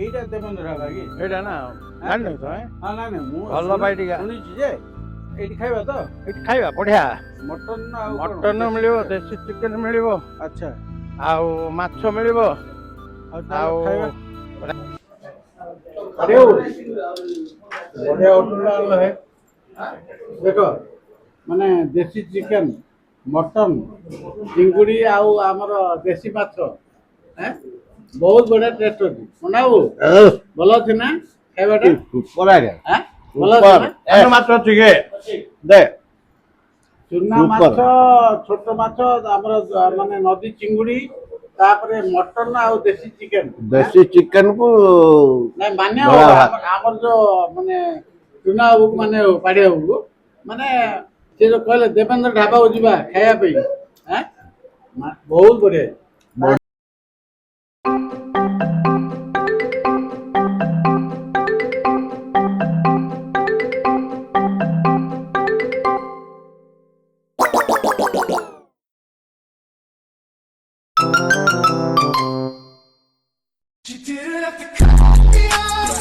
এইটা দেবেন রাখা কি এটা না জানি তো না না ମୁଁ ଭଲ ପାଇ ଟିକେ ଶୁଣିଛି ଯେ ଏଇଠି ଖାଇବା ତ ଏଠି ଖାଇବା ବଢିଆ ମଟନ ନା ଆଉ ମଟନ ମିଳିବ ଦେଶୀ ଚିକେନ ମିଳିବ ଆଚ୍ଛା ଆଉ ମାଛ ମିଳିବ ଆଉ ଆଉ ଖାଇବା ବଢିଆ ହୋଟେଲ है ଦେଖ ମାନେ ଦେଶୀ ଚିକେନ ମଟନ ଚିଙ୍ଗୁଡ଼ି ଆଉ ଆମର ଦେଶୀ ମାଛ ବହୁତ ବଢିଆ ଟେଷ୍ଟ ଅଛି ମନା ବାବୁ ଭଲ ଅଛି ନା ଖାଇବାଟା ସୁପର ଆଜ୍ଞା ଭଲ ଅଛି ନା ମାଛ ଅଛି କି ଦେ ଚୁନା ମାଛ ଛୋଟ ମାଛ ଆମର ମାନେ ନଦୀ ଚିଙ୍ଗୁଡ଼ି ତାପରେ ମଟନ ଆଉ ଦେଶୀ ଚିକେନ କୁ ନାଇଁ ମାନେ ଆମର ଯୋଉ ମାନେ ଚୁନା ବାବୁକୁ ମାନେ ପାଢିଆ ବାବୁକୁ ମାନେ ସେ ଯୋଉ କହିଲେ ଦେବେନ୍ଦ୍ର ଢାବାକୁ ଯିବା ଖାଇବା ପାଇଁ ବହୁତ ବଢିଆ She didn't have to cut me off.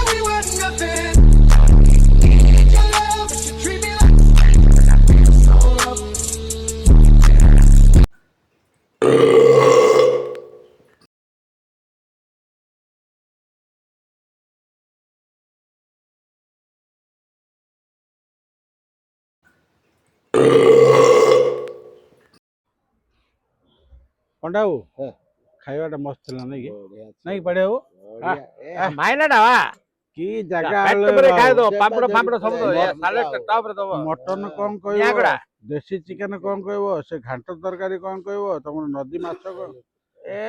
We were nothing. Your love, but you treat me like so rough. Panda ବାବୁ ଖାଇବାଟା ମସ୍ତ ଥିଲା ନାଇଁ କି ନାଇଁ କି ପାଢିଆ ବାବୁ ମାଇନାଟା ବା କି ଜାଗା ଖାଇଦବ ପାମ୍ପଡ଼ ଫାମ୍ପଡ଼ ସବୁ ଦବ ସାଲେଡ ଟପରେ ଦବ ମଟନ କଣ କହିବ ଦେଶୀ ଚିକେନ କଣ କହିବ ସେ ଘାଣ୍ଟ ତରକାରୀ କଣ କହିବ ତମର ନଦୀ ମାଛ କଣ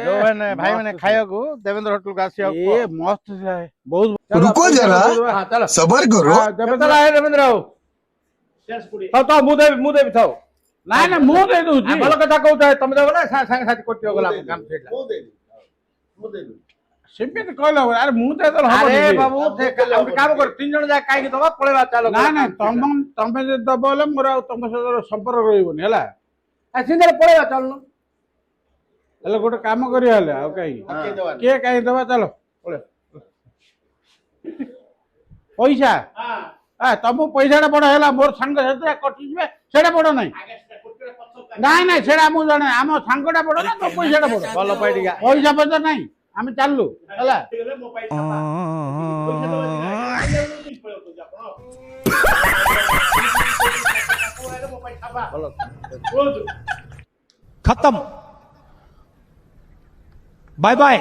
ଯୋଉମାନେ ଭାଇ ମାନେ ଖାଇବାକୁ ଦେବେନ୍ଦ୍ର ହୋଟେଲକୁ ଆସିବାକୁ ଏ ମସ୍ତ ଥିଲା ବହୁତ रुको जरा सबर करो ଦେବେନ୍ଦ୍ର ବାବୁ ହଉ ତ ମୁଁ ଦେବି ଥାଉ ନାଇଁ ନା ମୁଁ ଦେଇ ଦଉଛି ଭଲ କଥା କହୁଛ ତମେ ଦେବ ନା ସାଙ୍ଗେ ସାଥି କଟିବ ଗଲା କାମ ସେଇଟା ସେମିତି କହିଲ ଆରେ ମୁଁ ତ ଏତେବେଳେ ଆରେ ହବନି ବାବୁ ଗୋଟେ କାମ କର 3 ଜଣ ଯାକ କାହିଁକି ଦବା ପଳେଇବା ଚାଲ ନାଇଁ ନାଇଁ ତମେ ଯଦି ଦବ ହେଲେ ମୋର ଆଉ ତମ ସହିତ ସମ୍ପର୍କ ରହିବନି ହେଲା ସିନ୍ଧରେ ପଳେଇବା ଚାଲୁନ ହେଲେ ଗୋଟେ କାମ କରିବା ହେଲେ ଆଉ କାହିଁକି କିଏ କାହିଁକି ଦବା ଚାଲ ପଇସା ତମ ପଇସାଟା ବଡ ହେଲା ମୋର ସାଙ୍ଗ ସାଥିରେ କଟିଯିବେ ସେଇଟା ବଡ ନାହିଁ ନାଇଁ ନାଇଁ ସେଇଟା ମୁଁ ଜଣେ ଆମ ସାଙ୍ଗଟା ବଡ ନା ତୋ ପଇସାଟା ବଡ ଭଲ ପାଇ ଟିକେ ପଇସା ପଇସା ନାହିଁ ଆମେ ଚାଲିଲୁ ହେଲା खत्म बाय बाय